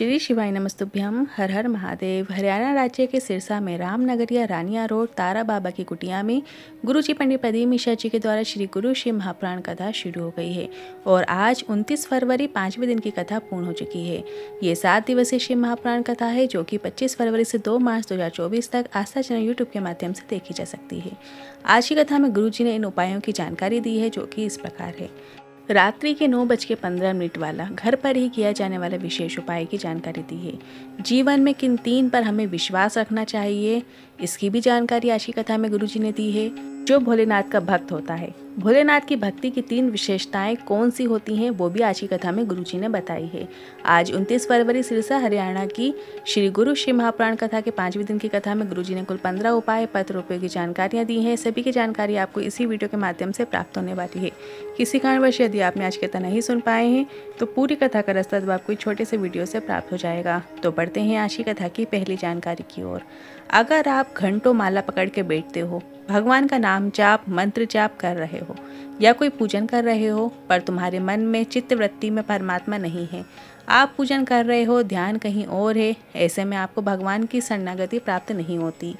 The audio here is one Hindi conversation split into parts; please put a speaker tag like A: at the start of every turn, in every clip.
A: श्री शिवाय नमस्तुभ्यम। हर हर महादेव। हरियाणा राज्य के सिरसा में रामनगरिया रानिया रोड तारा बाबा की कुटिया में गुरुजी पंडित प्रदीप मिश्रा जी के द्वारा श्री गुरु शिव महापुराण कथा शुरू हो गई है और आज 29 फरवरी 5वें दिन की कथा पूर्ण हो चुकी है। ये 7 दिवसीय शिव महापुराण कथा है जो कि 25 फरवरी से 2 मार्च 2024 तक आस्था चैनल यूट्यूब के माध्यम से देखी जा सकती है। आज की कथा में गुरुजी ने इन उपायों की जानकारी दी है जो कि इस प्रकार है। रात्रि के 9:15 वाला घर पर ही किया जाने वाला विशेष उपाय की जानकारी दी है। जीवन में किन 3 पर हमें विश्वास रखना चाहिए, इसकी भी जानकारी आज की कथा में गुरुजी ने दी है। जो भोलेनाथ का भक्त होता है, भोलेनाथ की भक्ति की 3 विशेषताएं कौन सी होती हैं वो भी आज की कथा में गुरुजी ने बताई है। आज 29 फरवरी सिरसा हरियाणा की श्री गुरु शिव महापुराण कथा के 5वें दिन की कथा में गुरुजी ने कुल 15 उपाय पत्र रुपये की जानकारियां दी हैं। सभी की जानकारी आपको इसी वीडियो के माध्यम से प्राप्त होने वाली है। किसी कारणवश यदि आपने आज की कथा नहीं सुन पाए हैं तो पूरी कथा का रसद आपको छोटे से वीडियो से प्राप्त हो जाएगा। तो बढ़ते हैं आज की कथा की पहली जानकारी की ओर। अगर आप घंटों माला पकड़ के बैठते हो, भगवान का नाम जाप मंत्र जाप कर रहे हो या कोई पूजन कर रहे हो पर तुम्हारे मन में चित्तवृत्ति में परमात्मा नहीं है, आप पूजन कर रहे हो ध्यान कहीं और है, ऐसे में आपको भगवान की शरणागति प्राप्त नहीं होती।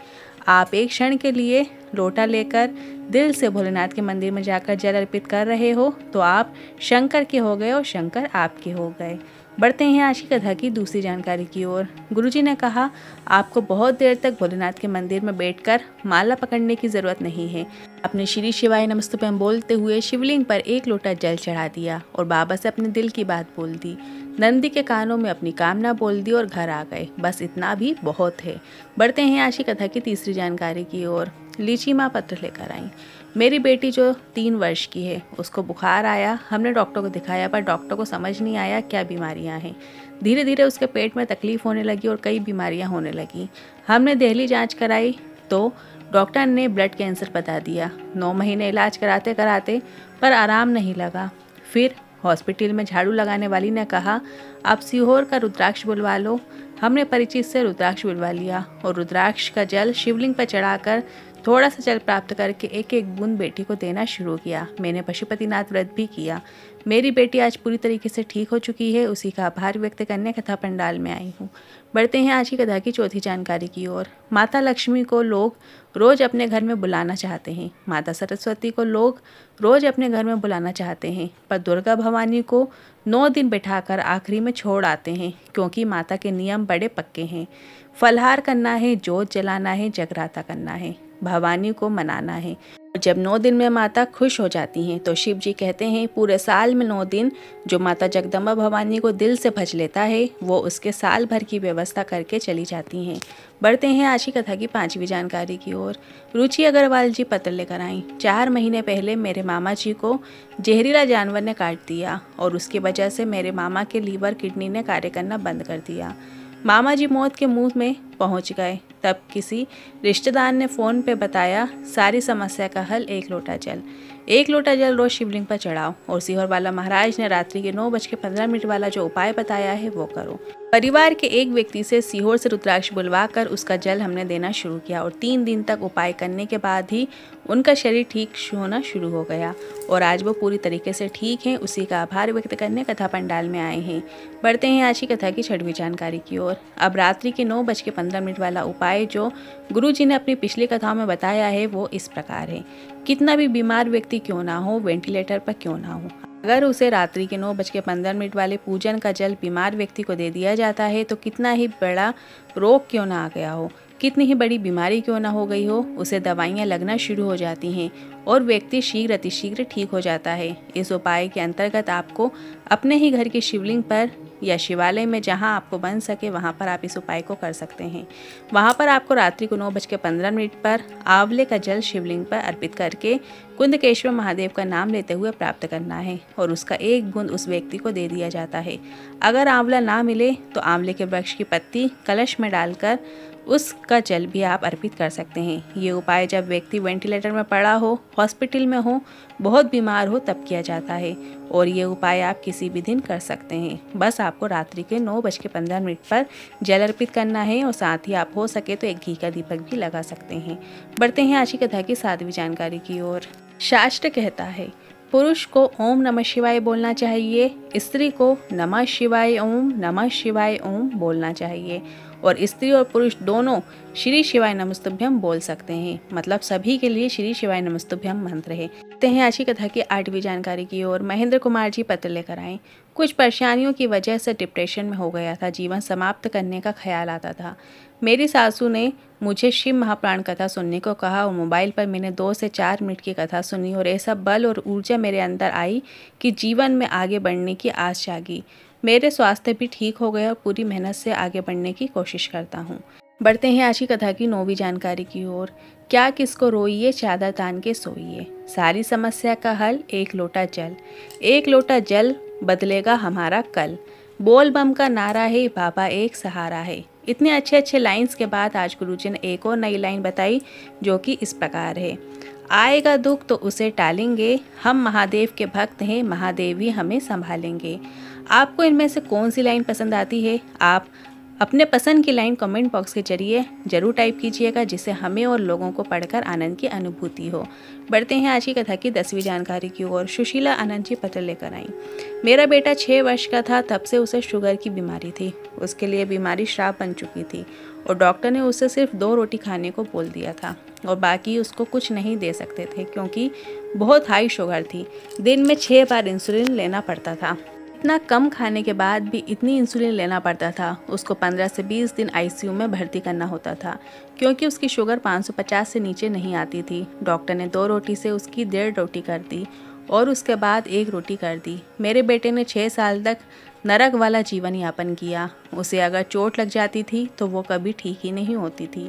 A: आप एक क्षण के लिए लोटा लेकर दिल से भोलेनाथ के मंदिर में जाकर जल अर्पित कर रहे हो तो आप शंकर के हो गए और शंकर आपके हो गए। बढ़ते हैं आज की कथा की दूसरी जानकारी की ओर। गुरुजी ने कहा आपको बहुत देर तक भोलेनाथ के मंदिर में बैठकर माला पकड़ने की जरूरत नहीं है। अपने श्री शिवाय नमस्तुभ्यम बोलते हुए शिवलिंग पर 1 लोटा जल चढ़ा दिया और बाबा से अपने दिल की बात बोल दी। नंदी के कानों में अपनी कामना बोल दी और घर आ गए। बस इतना भी बहुत है। बढ़ते हैं आज की कथा की तीसरी जानकारी की ओर। लीची माँ पत्र लेकर आई। मेरी बेटी जो 3 वर्ष की है उसको बुखार आया। हमने डॉक्टर को दिखाया पर डॉक्टर को समझ नहीं आया क्या बीमारियां हैं। धीरे धीरे उसके पेट में तकलीफ होने लगी और कई बीमारियां होने लगी। हमने दिल्ली जांच कराई तो डॉक्टर ने ब्लड कैंसर बता दिया। 9 महीने इलाज कराते कराते पर आराम नहीं लगा। फिर हॉस्पिटल में झाड़ू लगाने वाली ने कहा आप सीहोर का रुद्राक्ष बुलवा लो। हमने परिचित से रुद्राक्ष बुलवा लिया और रुद्राक्ष का जल शिवलिंग पर चढ़ाकर थोड़ा सा जल प्राप्त करके एक एक बूंद बेटी को देना शुरू किया। मैंने पशुपतिनाथ व्रत भी किया। मेरी बेटी आज पूरी तरीके से ठीक हो चुकी है। उसी का आभार व्यक्त करने कथा पंडाल में आई हूँ। बढ़ते हैं आज की कथा की चौथी जानकारी की ओर। माता लक्ष्मी को लोग रोज अपने घर में बुलाना चाहते हैं। माता सरस्वती को लोग रोज अपने घर में बुलाना चाहते हैं पर दुर्गा भवानी को 9 दिन बैठाकर आखिरी में छोड़ आते हैं क्योंकि माता के नियम बड़े पक्के हैं। फलहार करना है, जोत जलाना है, जगराता करना है, भवानी को मनाना है। जब 9 दिन में माता खुश हो जाती हैं तो शिव जी कहते हैं पूरे साल में 9 दिन जो माता जगदम्बा भवानी को दिल से भज लेता है वो उसके साल भर की व्यवस्था करके चली जाती हैं। बढ़ते हैं आज की कथा की 5वीं जानकारी की ओर। रुचि अग्रवाल जी पत्र लेकर आई। 4 महीने पहले मेरे मामा जी को जहरीला जानवर ने काट दिया और उसकी वजह से मेरे मामा के लीवर किडनी ने कार्य करना बंद कर दिया। मामा जी मौत के मुंह में पहुंच गए। तब किसी रिश्तेदार ने फ़ोन पे बताया सारी समस्या का हल 1 लोटा जल। 1 लोटा जल रोज शिवलिंग पर चढ़ाओ और सीहोर वाला महाराज ने रात्रि के 9:15 वाला जो उपाय बताया है वो करो। परिवार के एक व्यक्ति से सीहोर से रुद्राक्ष बुलवा कर उसका जल हमने देना शुरू किया और 3 दिन तक उपाय करने के बाद ही उनका शरीर ठीक होना शुरू हो गया और आज वो पूरी तरीके से ठीक हैं। उसी का आभार व्यक्त करने कथा पंडाल में आए हैं। बढ़ते हैं आज की कथा की 6वीं जानकारी की ओर। अब रात्रि के 9:15 वाला उपाय जो गुरुजी ने अपनी पिछली कथाओं में बताया है वो इस प्रकार है। कितना भी बीमार व्यक्ति क्यों ना हो, वेंटिलेटर पर क्यों ना हो, अगर उसे रात्रि के 9:15 वाले पूजन का जल बीमार व्यक्ति को दे दिया जाता है तो कितना ही बड़ा रोग क्यों ना आ गया हो, कितनी ही बड़ी बीमारी क्यों ना हो गई हो, उसे दवाइयाँ लगना शुरू हो जाती हैं और व्यक्ति शीघ्र अतिशीघ्र ठीक हो जाता है। इस उपाय के अंतर्गत आपको अपने ही घर के शिवलिंग पर या शिवालय में जहां आपको बन सके वहां पर आप इस उपाय को कर सकते हैं। वहां पर आपको रात्रि को 9:15 पर आंवले का जल शिवलिंग पर अर्पित करके कुंदकेश्वर महादेव का नाम लेते हुए प्राप्त करना है और उसका 1 बूंद उस व्यक्ति को दे दिया जाता है। अगर आंवला ना मिले तो आंवले के वृक्ष की पत्ती कलश में डालकर उसका जल भी आप अर्पित कर सकते हैं। ये उपाय जब व्यक्ति वेंटिलेटर में पड़ा हो, हॉस्पिटल में हो, बहुत बीमार हो तब किया जाता है और ये उपाय आप किसी भी दिन कर सकते हैं। बस आपको रात्रि के 9:15 पर जल अर्पित करना है और साथ ही आप हो सके तो एक घी का दीपक भी लगा सकते हैं। बढ़ते हैं आज की कथा की 7वीं जानकारी की ओर। शास्त्र कहता है पुरुष को ओम नमः शिवाय बोलना चाहिए, स्त्री को नमः शिवाय ओम बोलना चाहिए और स्त्री और पुरुष दोनों श्री शिवाय नमस्तुभ्यम बोल सकते हैं। मतलब सभी के लिए श्री शिवाय नमस्तुभ्यम मंत्र है। देखते हैं आज की कथा की 8वीं जानकारी की ओर। महेंद्र कुमार जी पत्र लेकर आए। कुछ परेशानियों की वजह से डिप्रेशन में हो गया था। जीवन समाप्त करने का ख्याल आता था। मेरी सासू ने मुझे शिव महाप्राण कथा सुनने को कहा और मोबाइल पर मैंने 2 से 4 मिनट की कथा सुनी और ऐसा बल और ऊर्जा मेरे अंदर आई कि जीवन में आगे बढ़ने की आस जागी। मेरे स्वास्थ्य भी ठीक हो गया और पूरी मेहनत से आगे बढ़ने की कोशिश करता हूँ। बढ़ते हैं आज की कथा की 9वीं जानकारी की ओर। क्या किसको रोइए, चादर तान के सोइए। सारी समस्या का हल एक लोटा जल। एक लोटा जल बदलेगा हमारा कल। बोल बम का नारा है, बाबा एक सहारा है। इतने अच्छे लाइंस के बाद आज गुरुजी ने एक और नई लाइन बताई जो कि इस प्रकार है। आएगा दुख तो उसे टालेंगे, हम महादेव के भक्त हैं, महादेव ही हमें संभालेंगे। आपको इनमें से कौन सी लाइन पसंद आती है? आप अपने पसंद की लाइन कमेंट बॉक्स के जरिए जरूर टाइप कीजिएगा, जिससे हमें और लोगों को पढ़कर आनंद की अनुभूति हो। बढ़ते हैं आज की कथा की 10वीं जानकारी की ओर। सुशीला आनंद जी पत्र लेकर आई। मेरा बेटा 6 वर्ष का था, तब से उसे शुगर की बीमारी थी। उसके लिए बीमारी श्राप बन चुकी थी और डॉक्टर ने उसे सिर्फ 2 रोटी खाने को बोल दिया था और बाकी उसको कुछ नहीं दे सकते थे क्योंकि बहुत हाई शुगर थी। दिन में 6 बार इंसुलिन लेना पड़ता था। इतना कम खाने के बाद भी इतनी इंसुलिन लेना पड़ता था। उसको 15 से 20 दिन आईसीयू में भर्ती करना होता था क्योंकि उसकी शुगर 550 से नीचे नहीं आती थी। डॉक्टर ने 2 रोटी से उसकी 1.5 रोटी कर दी और उसके बाद 1 रोटी कर दी। मेरे बेटे ने 6 साल तक नरक वाला जीवन यापन किया। उसे अगर चोट लग जाती थी तो वो कभी ठीक ही नहीं होती थी।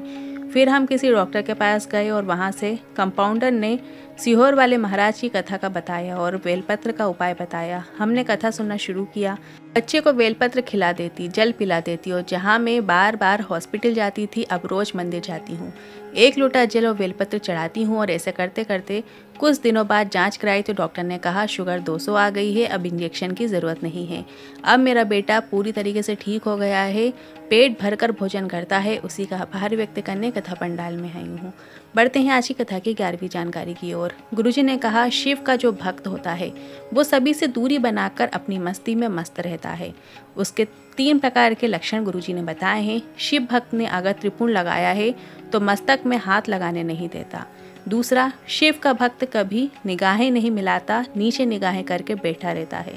A: फिर हम किसी डॉक्टर के पास गए और वहाँ से कंपाउंडर ने सीहोर वाले महाराज की कथा का बताया और बेलपत्र का उपाय बताया। हमने कथा सुनना शुरू किया। बच्चे को बेलपत्र खिला देती, जल पिला देती और जहाँ मैं बार बार हॉस्पिटल जाती थी, अब रोज मंदिर जाती हूँ। 1 लोटा जल और बेलपत्र चढ़ाती हूँ और ऐसे करते करते कुछ दिनों बाद जांच कराई तो डॉक्टर ने कहा शुगर 200 आ गई है, अब इंजेक्शन की ज़रूरत नहीं है। अब मेरा बेटा पूरी तरीके से ठीक हो गया है, पेट भरकर भोजन करता है। उसी का आभार व्यक्त करने कथा पंडाल में आई हूँ। बढ़ते हैं आज की कथा की 11वीं जानकारी की ओर। गुरुजी ने कहा शिव का जो भक्त होता है वो सभी से दूरी बनाकर अपनी मस्ती में मस्त रहता है। उसके 3 प्रकार के लक्षण गुरुजी ने बताए हैं। शिव भक्त ने अगर त्रिपुण लगाया है तो मस्तक में हाथ लगाने नहीं देता। दूसरा, शिव का भक्त कभी निगाहें नहीं मिलाता, नीचे निगाहें करके बैठा रहता है।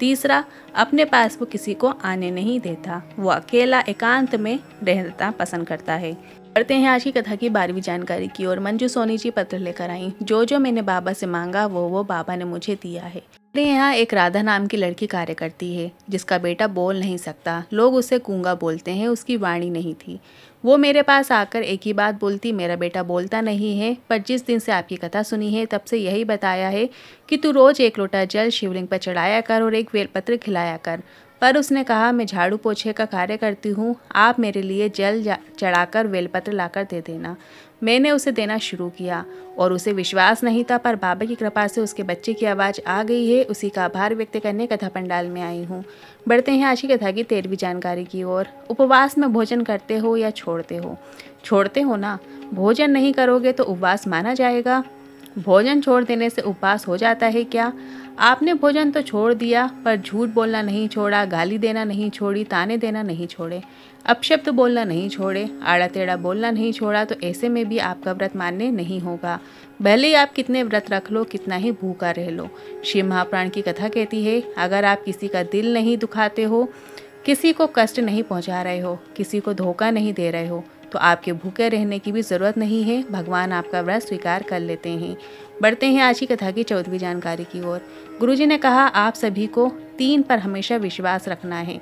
A: तीसरा, अपने पास वो किसी को आने नहीं देता, वो अकेला एकांत में रहना पसंद करता है। बढ़ते हैं आज की कथा की 12वीं जानकारी की ओर। मंजू सोनी जी पत्र लेकर आई। जो मैंने बाबा से मांगा वो बाबा ने मुझे दिया है। मेरे यहाँ एक राधा नाम की लड़की कार्य करती है जिसका बेटा बोल नहीं सकता। लोग उसे गूंगा बोलते हैं, उसकी वाणी नहीं थी। वो मेरे पास आकर एक ही बात बोलती, मेरा बेटा बोलता नहीं है, पर जिस दिन से आपकी कथा सुनी है तब से यही बताया है कि तू रोज 1 लोटा जल शिवलिंग पर चढ़ाया कर और 1 बेलपत्र खिलाया कर। पर उसने कहा मैं झाड़ू पोछे का कार्य करती हूँ, आप मेरे लिए जल चढ़ाकर बेलपत्र लाकर दे देना। मैंने उसे देना शुरू किया और उसे विश्वास नहीं था, पर बाबा की कृपा से उसके बच्चे की आवाज़ आ गई है। उसी का आभार व्यक्त करने कथा पंडाल में आई हूँ। बढ़ते हैं आज की कथा की 13वीं जानकारी की ओर। उपवास में भोजन करते हो या छोड़ते हो? छोड़ते हो ना। भोजन नहीं करोगे तो उपवास माना जाएगा। भोजन छोड़ देने से उपवास हो जाता है क्या? आपने भोजन तो छोड़ दिया पर झूठ बोलना नहीं छोड़ा, गाली देना नहीं छोड़ी, ताने देना नहीं छोड़े, अपशब्द बोलना नहीं छोड़े, आड़ा टेढ़ा बोलना नहीं छोड़ा, तो ऐसे में भी आपका व्रत मान्य नहीं होगा। भले ही आप कितने व्रत रख लो, कितना ही भूखा रह लो। शिव महाप्राण की कथा कहती है अगर आप किसी का दिल नहीं दुखाते हो, किसी को कष्ट नहीं पहुंचा रहे हो, किसी को धोखा नहीं दे रहे हो, तो आपके भूखे रहने की भी ज़रूरत नहीं है। भगवान आपका व्रत स्वीकार कर लेते हैं। बढ़ते हैं आज की कथा की 14वीं जानकारी की ओर। गुरुजी ने कहा आप सभी को 3 पर हमेशा विश्वास रखना है।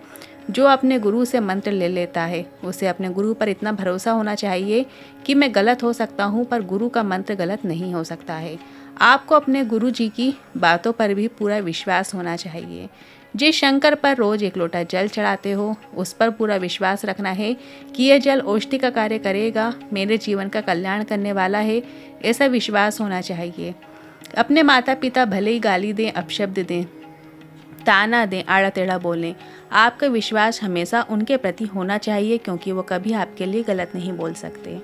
A: जो अपने गुरु से मंत्र ले लेता है उसे अपने गुरु पर इतना भरोसा होना चाहिए कि मैं गलत हो सकता हूँ पर गुरु का मंत्र गलत नहीं हो सकता है। आपको अपने गुरु जी की बातों पर भी पूरा विश्वास होना चाहिए। जिस शंकर पर रोज 1 लोटा जल चढ़ाते हो उस पर पूरा विश्वास रखना है कि यह जल औषधि का कार्य करेगा, मेरे जीवन का कल्याण करने वाला है, ऐसा विश्वास होना चाहिए। अपने माता पिता भले ही गाली दें, अपशब्द दें, ताना दें, आड़ा टेढ़ा बोलें, आपका विश्वास हमेशा उनके प्रति होना चाहिए क्योंकि वो कभी आपके लिए गलत नहीं बोल सकते।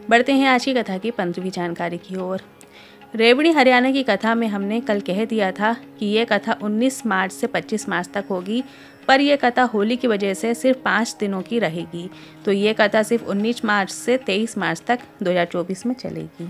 A: बढ़ते हैं आज की कथा की 15वीं जानकारी की ओर। रेवड़ी हरियाणा की कथा में हमने कल कह दिया था कि ये कथा 19 मार्च से 25 मार्च तक होगी, पर यह कथा होली की वजह से सिर्फ 5 दिनों की रहेगी। तो ये कथा सिर्फ 19 मार्च से 23 मार्च तक 2024 में चलेगी।